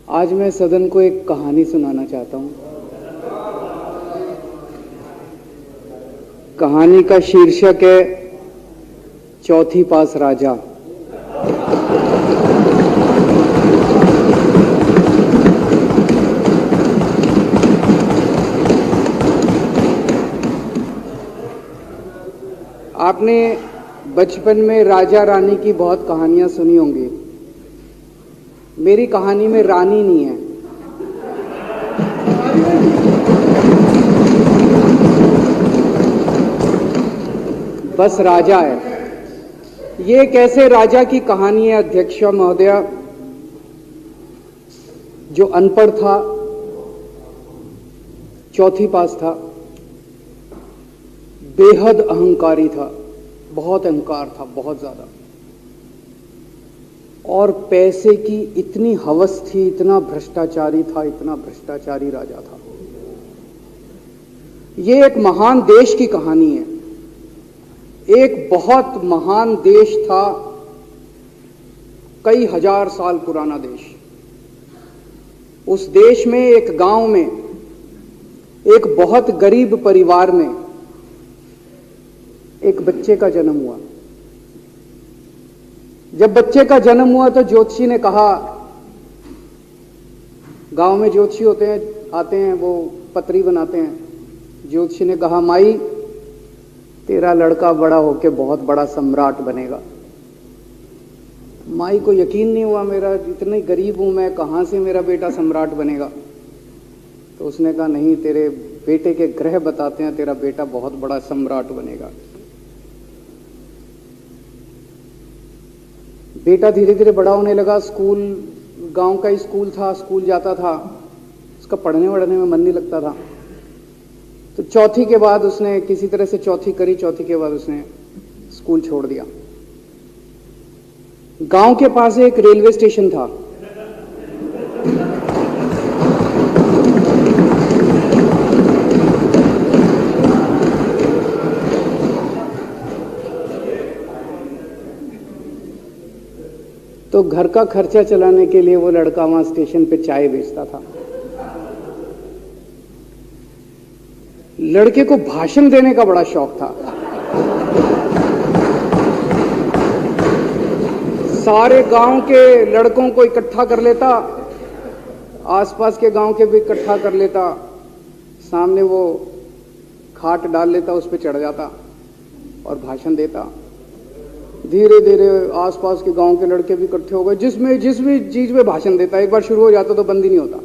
आज मैं सदन को एक कहानी सुनाना चाहता हूं। कहानी का शीर्षक है चौथी पास राजा। आपने बचपन में राजा रानी की बहुत कहानियां सुनी होंगी। मेरी कहानी में रानी नहीं है, बस राजा है। ये कैसे राजा की कहानी है अध्यक्ष महोदया, जो अनपढ़ था, चौथी पास था, बेहद अहंकारी था, बहुत अहंकार था, बहुत ज्यादा, और पैसे की इतनी हवस थी, इतना भ्रष्टाचारी था, इतना भ्रष्टाचारी राजा था। ये एक महान देश की कहानी है। एक बहुत महान देश था, कई हजार साल पुराना देश। उस देश में एक गांव में एक बहुत गरीब परिवार में एक बच्चे का जन्म हुआ। जब बच्चे का जन्म हुआ तो ज्योतिषी ने कहा, गांव में ज्योतिषी होते हैं, आते हैं, वो पत्री बनाते हैं। ज्योतिषी ने कहा, माई तेरा लड़का बड़ा होके बहुत बड़ा सम्राट बनेगा। माई को यकीन नहीं हुआ, मेरा इतनी गरीब हूं मैं, कहां से मेरा बेटा सम्राट बनेगा। तो उसने कहा, नहीं, तेरे बेटे के ग्रह बताते हैं तेरा बेटा बहुत बड़ा सम्राट बनेगा। बेटा धीरे धीरे बड़ा होने लगा। स्कूल, गांव का ही स्कूल था, स्कूल जाता था, उसका पढ़ने वढ़ने में मन नहीं लगता था। तो चौथी के बाद उसने किसी तरह से चौथी करी, चौथी के बाद उसने स्कूल छोड़ दिया। गांव के पास एक रेलवे स्टेशन था। तो घर का खर्चा चलाने के लिए वो लड़का वहां स्टेशन पे चाय बेचता था। लड़के को भाषण देने का बड़ा शौक था। सारे गांव के लड़कों को इकट्ठा कर लेता, आसपास के गांव के भी इकट्ठा कर लेता, सामने वो खाट डाल लेता, उस पर चढ़ जाता और भाषण देता। धीरे धीरे आसपास के गांव के लड़के भी इकट्ठे हो गए। जिस भी चीज में भाषण देता, एक बार शुरू हो जाता तो बंद ही नहीं होता।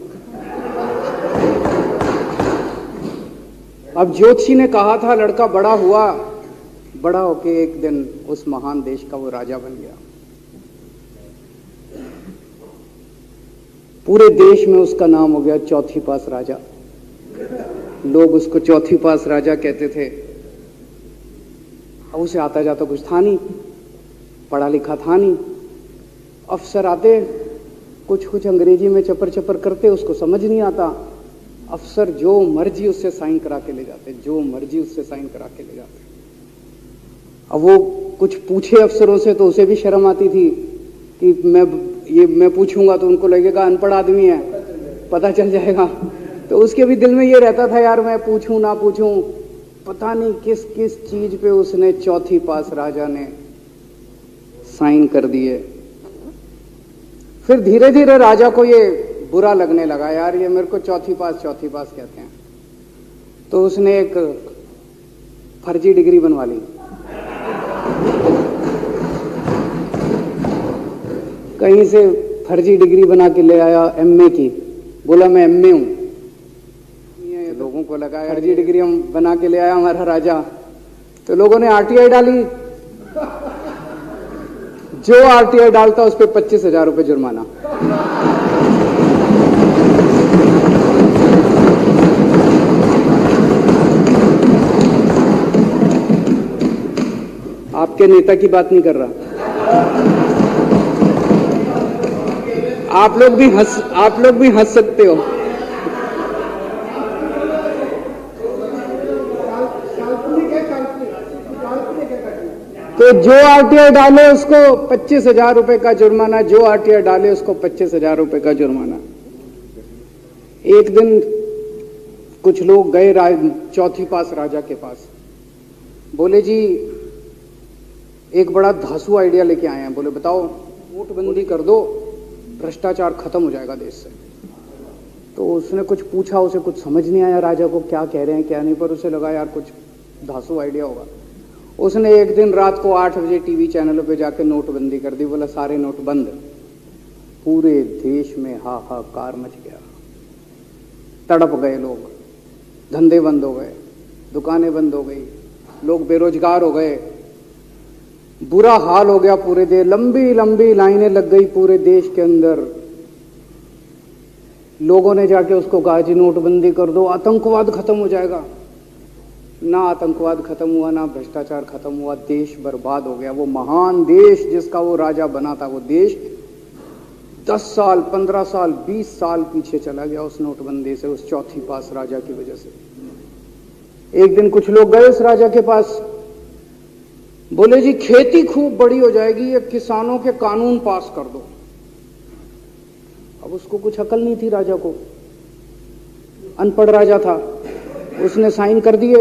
अब ज्योतिषी ने कहा था, लड़का बड़ा हुआ, बड़ा होके एक दिन उस महान देश का वो राजा बन गया। पूरे देश में उसका नाम हो गया चौथी पास राजा। लोग उसको चौथी पास राजा कहते थे। अब उसे आता जाता कुछ था नहीं, पढ़ा लिखा था नहीं। अफसर आते, कुछ अंग्रेजी में चपर चपर करते, उसको समझ नहीं आता। अफसर जो मर्जी उससे साइन करा के ले जाते, जो मर्जी उससे साइन करा के ले जाते। अब वो कुछ पूछे अफसरों से तो उसे भी शर्म आती थी कि मैं पूछूंगा तो उनको लगेगा अनपढ़ आदमी है, पता चल जाएगा। तो उसके भी दिल में ये रहता था, यार मैं पूछूं ना पूछूं। पता नहीं किस किस चीज पे उसने चौथी पास राजा ने साइन कर दिए। फिर धीरे धीरे राजा को ये बुरा लगने लगा, यार ये मेरे को चौथी पास कहते हैं। तो उसने एक फर्जी डिग्री बनवा ली। कहीं से फर्जी डिग्री बना के ले आया, एमए की। बोला मैं एमए हूं। लोगों को लगा फर्जी डिग्री हम बना के ले आया हमारा राजा। तो लोगों ने आरटीआई डाली। जो आरटीआई डालता उस पर 25,000 रुपये जुर्माना। आपके नेता की बात नहीं कर रहा। आप लोग भी हंस सकते हो। तो जो आरटीआई डाले उसको 25,000 रुपए का जुर्माना, जो आरटीआई डाले उसको 25,000 रुपए का जुर्माना। एक दिन कुछ लोग गए चौथी पास राजा के पास, बोले जी एक बड़ा धांसू आइडिया लेके आए हैं। बोले बताओ। नोटबंदी कर दो, भ्रष्टाचार खत्म हो जाएगा देश से। तो उसने कुछ पूछा, उसे कुछ समझ नहीं आया राजा को क्या कह रहे हैं क्या नहीं, पर उसे लगा यार कुछ धांसू आइडिया होगा। उसने एक दिन रात को 8 बजे टीवी चैनलों पे जाके नोटबंदी कर दी। बोला सारे नोट बंद। पूरे देश में हाहाकार मच गया, तड़प गए लोग, धंधे बंद हो गए, दुकानें बंद हो गई, लोग बेरोजगार हो गए, बुरा हाल हो गया पूरे देश। लंबी लंबी लाइनें लग गई पूरे देश के अंदर। लोगों ने जाके उसको कहा जी नोटबंदी कर दो, आतंकवाद खत्म हो जाएगा। ना आतंकवाद खत्म हुआ, ना भ्रष्टाचार खत्म हुआ, देश बर्बाद हो गया। वो महान देश जिसका वो राजा बना था, वो देश 10 साल 15 साल 20 साल पीछे चला गया उस नोटबंदी से, उस चौथी पास राजा की वजह से। एक दिन कुछ लोग गए उस राजा के पास, बोले जी खेती खूब बड़ी हो जाएगी, ये किसानों के कानून पास कर दो। अब उसको कुछ अकल नहीं थी राजा को, अनपढ़ राजा था। उसने साइन कर दिए,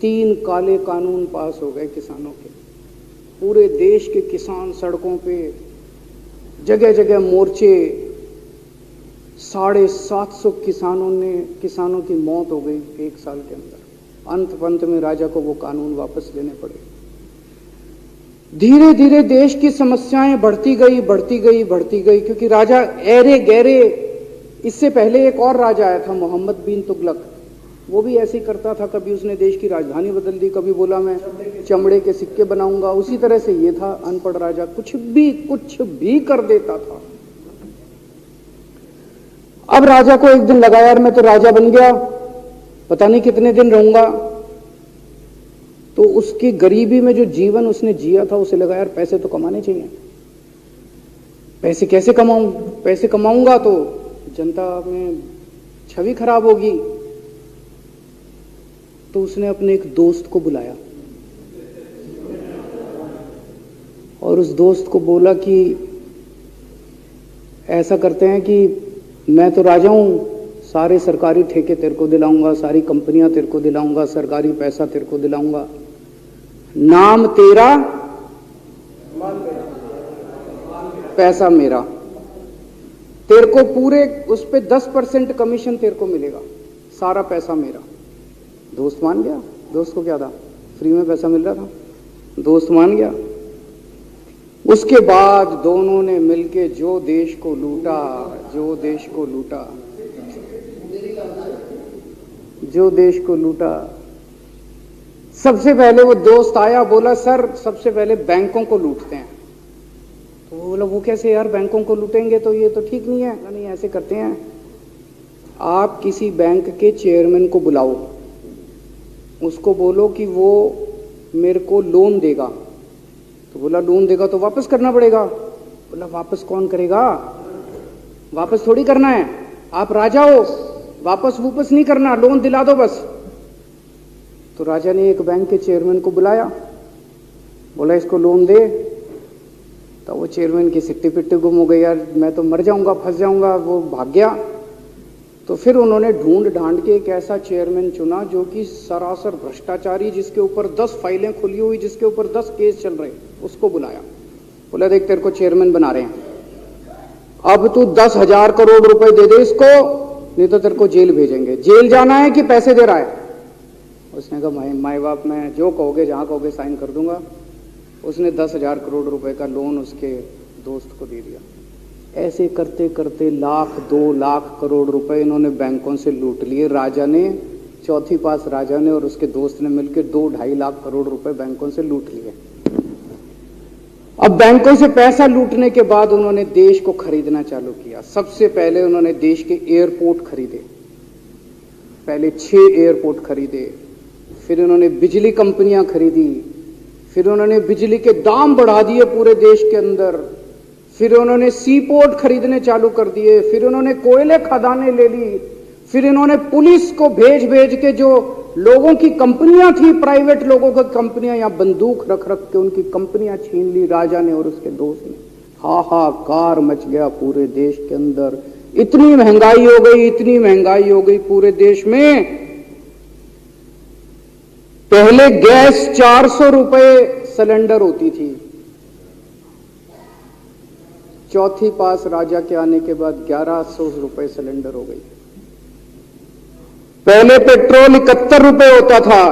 3 काले कानून पास हो गए किसानों के। पूरे देश के किसान सड़कों पे, जगह जगह मोर्चे, 750 किसानों की मौत हो गई 1 साल के अंदर। अंत में राजा को वो कानून वापस लेने पड़े। धीरे धीरे देश की समस्याएं बढ़ती गई, क्योंकि राजा ऐरे गहरे। इससे पहले एक और राजा आया था, मोहम्मद बिन तुगलक, वो भी ऐसे ही करता था। कभी उसने देश की राजधानी बदल दी, कभी बोला मैं चमड़े के सिक्के बनाऊंगा। उसी तरह से ये था अनपढ़ राजा, कुछ भी कर देता था। अब राजा को एक दिन लगा यार मैं तो राजा बन गया, पता नहीं कितने दिन रहूंगा। तो उसकी गरीबी में जो जीवन उसने जिया था, उसे लगा यार पैसे तो कमाने चाहिए। पैसे कैसे कमाऊं? पैसे कमाऊंगा तो जनता में छवि खराब होगी। तो उसने अपने एक दोस्त को बुलाया और उस दोस्त को बोला कि ऐसा करते हैं कि मैं तो राजा हूं, सारे सरकारी ठेके तेरे को दिलाऊंगा, सारी कंपनियां तेरे को दिलाऊंगा, सरकारी पैसा तेरे को दिलाऊंगा। नाम तेरा, पैसा मेरा। तेरे को पूरे उस पे 10% कमीशन तेरे को मिलेगा, सारा पैसा मेरा। दोस्त मान गया। दोस्त को क्या था, फ्री में पैसा मिल रहा था, दोस्त मान गया। उसके बाद दोनों ने मिलके जो देश को लूटा। सबसे पहले वो दोस्त आया, बोला सर सबसे पहले बैंकों को लूटते हैं। तो वो बोला वो कैसे यार, बैंकों को लूटेंगे तो ये तो ठीक नहीं है। नहीं ऐसे करते हैं, आप किसी बैंक के चेयरमैन को बुलाओ, उसको बोलो कि वो मेरे को लोन देगा। तो बोला लोन देगा तो वापस करना पड़ेगा। बोला वापस कौन करेगा, वापस थोड़ी करना है, आप राजा हो, वापस नहीं करना, लोन दिला दो बस। तो राजा ने एक बैंक के चेयरमैन को बुलाया, बोला इसको लोन दे। तो वो चेयरमैन की सिट्टी पिट्टी गुम हो गई, यार मैं तो मर जाऊंगा, फंस जाऊंगा, वो भाग गया। तो फिर उन्होंने ढूंढ ढांड के एक ऐसा चेयरमैन चुना जो कि सरासर भ्रष्टाचारी, जिसके ऊपर 10 फाइलें खुली हुई, जिसके ऊपर 10 केस चल रहे, उसको बुलाया। बोला देख तेरे को चेयरमैन बना रहे हैं, अब तू 10,000 करोड़ रुपए दे दे इसको, नहीं तो तेरे को जेल भेजेंगे। जेल जाना है कि पैसे दे रहा है? उसने कहा माई बाप मैं जो कहोगे जहां कहोगे साइन कर दूंगा। उसने 10,000 करोड़ रुपए का लोन उसके दोस्त को दे दिया। ऐसे करते करते 1,00,000 2,00,000 करोड़ रुपए इन्होंने बैंकों से लूट लिए। राजा ने, चौथी पास राजा ने और उसके दोस्त ने मिलकर 2-2.5 लाख करोड़ रुपए बैंकों से लूट लिए। अब बैंकों से पैसा लूटने के बाद उन्होंने देश को खरीदना चालू किया। सबसे पहले उन्होंने देश के एयरपोर्ट खरीदे, पहले 6 एयरपोर्ट खरीदे, फिर उन्होंने बिजली कंपनियां खरीदी, फिर उन्होंने बिजली के दाम बढ़ा दिए पूरे देश के अंदर, फिर उन्होंने सी पोर्ट खरीदने चालू कर दिए, फिर उन्होंने कोयले खदानें ले ली, फिर इन्होंने पुलिस को भेज के जो लोगों की कंपनियां थी, प्राइवेट लोगों की कंपनियां, यहां बंदूक रख के उनकी कंपनियां छीन ली राजा ने और उसके दोस्त ने। हाहाकार मच गया पूरे देश के अंदर। इतनी महंगाई हो गई, इतनी महंगाई हो गई पूरे देश में। पहले गैस 400 रुपए सिलेंडर होती थी, चौथी पास राजा के आने के बाद 1100 रुपए सिलेंडर हो गई। पहले पेट्रोल 71 रुपए होता था,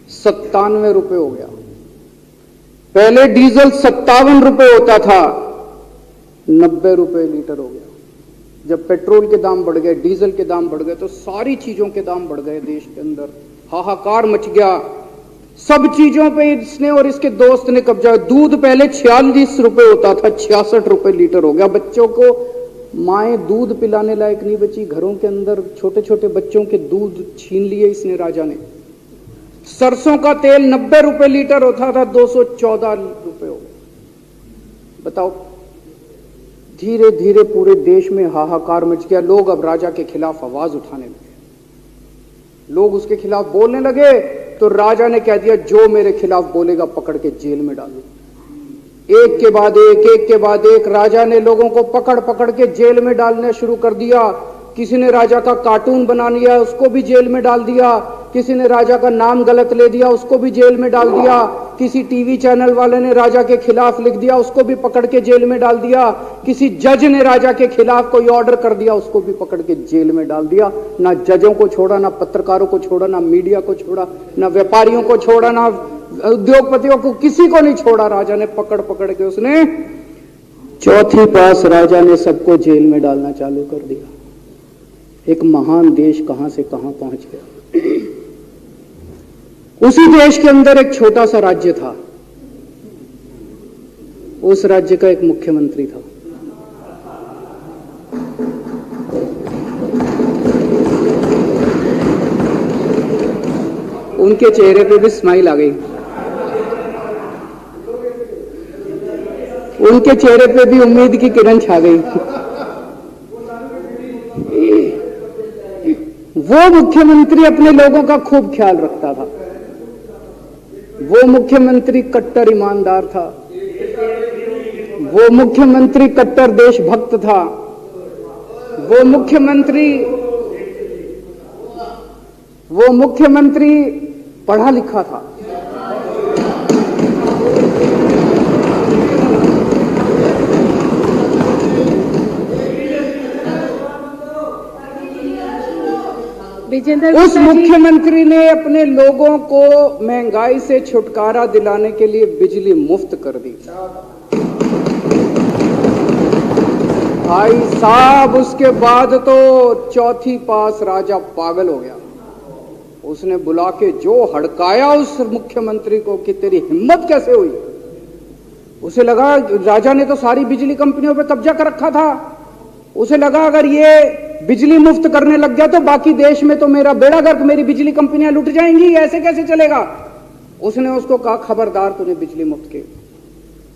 97 रुपए हो गया। पहले डीजल 57 रुपए होता था, 90 रुपए लीटर हो गया। जब पेट्रोल के दाम बढ़ गए, डीजल के दाम बढ़ गए, तो सारी चीजों के दाम बढ़ गए। देश के अंदर हाहाकार मच गया। सब चीजों पे इसने और इसके दोस्त ने कब्जा। दूध पहले 46 रुपए होता था, 66 रुपए लीटर हो गया। बच्चों को माएं दूध पिलाने लायक नहीं बची। घरों के अंदर छोटे छोटे बच्चों के दूध छीन लिए इसने, राजा ने। सरसों का तेल 90 रुपए लीटर होता था, 214 रुपए हो गया। बताओ, धीरे धीरे पूरे देश में हाहाकार मच गया। लोग अब राजा के खिलाफ आवाज उठाने लगे, लोग उसके खिलाफ बोलने लगे। तो राजा ने कह दिया, जो मेरे खिलाफ बोलेगा पकड़ के जेल में डाल दो। एक के बाद एक राजा ने लोगों को पकड़ पकड़ के जेल में डालना शुरू कर दिया। किसी ने राजा का कार्टून बना लिया, उसको भी जेल में डाल दिया। किसी ने राजा का नाम गलत ले दिया, उसको भी जेल में डाल दिया। किसी टीवी चैनल वाले ने राजा के खिलाफ लिख दिया, उसको भी पकड़ के जेल में डाल दिया। किसी जज ने राजा के खिलाफ कोई ऑर्डर कर दिया, उसको भी पकड़ के जेल में डाल दिया। ना जजों को छोड़ा, ना पत्रकारों को छोड़ा, ना मीडिया को छोड़ा, ना व्यापारियों को छोड़ा, ना उद्योगपतियों को, किसी को नहीं छोड़ा। राजा ने पकड़ पकड़ के उसने चौथी पास राजा ने सबको जेल में डालना चालू कर दिया। एक महान देश कहां से कहां पहुंच गया। उसी देश के अंदर एक छोटा सा राज्य था, उस राज्य का एक मुख्यमंत्री था। उनके चेहरे पे भी स्माइल आ गई, उनके चेहरे पे भी उम्मीद की किरण छा गई। वो मुख्यमंत्री अपने लोगों का खूब ख्याल रखता था। वो मुख्यमंत्री कट्टर ईमानदार था। वो मुख्यमंत्री कट्टर देशभक्त था। वो मुख्यमंत्री पढ़ा लिखा था। उस मुख्यमंत्री ने अपने लोगों को महंगाई से छुटकारा दिलाने के लिए बिजली मुफ्त कर दी। भाई साहब, उसके बाद तो चौथी पास राजा पागल हो गया। उसने बुला के जो हड़काया उस मुख्यमंत्री को कि तेरी हिम्मत कैसे हुई। उसे लगा राजा ने तो सारी बिजली कंपनियों पे कब्जा कर रखा था। उसे लगा अगर ये बिजली मुफ्त करने लग गया तो बाकी देश में तो मेरा बेड़ा गर्क, मेरी बिजली कंपनियां लुट जाएंगी, ऐसे कैसे चलेगा। उसने उसको कहा, खबरदार, तूने बिजली मुफ्त के।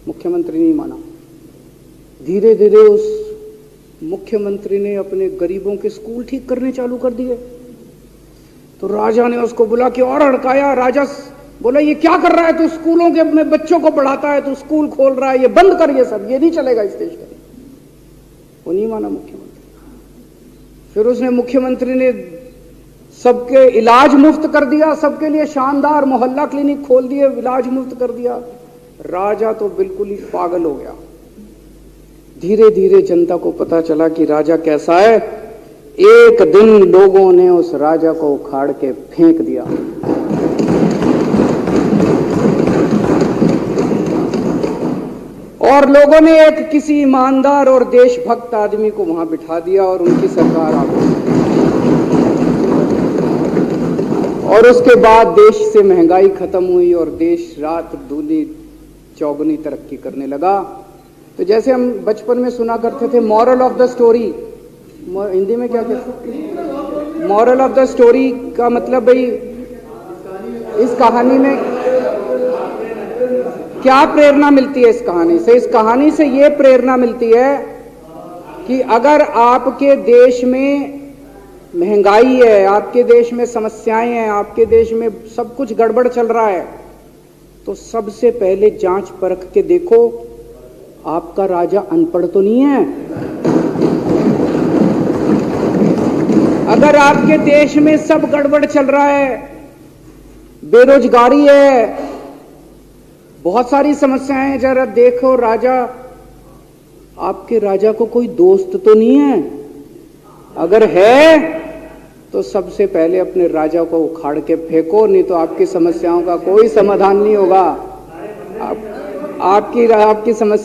मुख्यमंत्री नहीं माना। धीरे धीरे उस मुख्यमंत्री ने अपने गरीबों के स्कूल ठीक करने चालू कर दिए। तो राजा ने उसको बुला के और हड़काया। राजा बोला, ये क्या कर रहा है तू, स्कूलों के में बच्चों को पढ़ाता है, तू स्कूल खोल रहा है, ये बंद कर, ये सब, ये नहीं चलेगा इस देश का। वो नहीं माना मुख्यमंत्री। फिर उसने मुख्यमंत्री ने सबके इलाज मुफ्त कर दिया, सबके लिए शानदार मोहल्ला क्लिनिक खोल दिए, इलाज मुफ्त कर दिया। राजा तो बिल्कुल ही पागल हो गया। धीरे धीरे जनता को पता चला कि राजा कैसा है। एक दिन लोगों ने उस राजा को उखाड़ के फेंक दिया। और लोगों ने एक किसी ईमानदार और देशभक्त आदमी को वहां बिठा दिया और उनकी सरकार आ गई। और उसके बाद देश से महंगाई खत्म हुई और देश रात दूनी चौगुनी तरक्की करने लगा। तो जैसे हम बचपन में सुना करते थे, moral of the story, Hindi में क्या कहते, मॉरल ऑफ द स्टोरी का मतलब भाई इस कहानी में क्या प्रेरणा मिलती है। इस कहानी से, इस कहानी से ये प्रेरणा मिलती है कि अगर आपके देश में महंगाई है, आपके देश में समस्याएं हैं, आपके देश में सब कुछ गड़बड़ चल रहा है, तो सबसे पहले जांच परख के देखो आपका राजा अनपढ़ तो नहीं है। अगर आपके देश में सब गड़बड़ चल रहा है, बेरोजगारी है, बहुत सारी समस्याएं हैं, जरा देखो राजा, आपके राजा को कोई दोस्त तो नहीं है? अगर है तो सबसे पहले अपने राजा को उखाड़ के फेंको, नहीं तो आपकी समस्याओं का कोई समाधान नहीं होगा। आपकी समस्या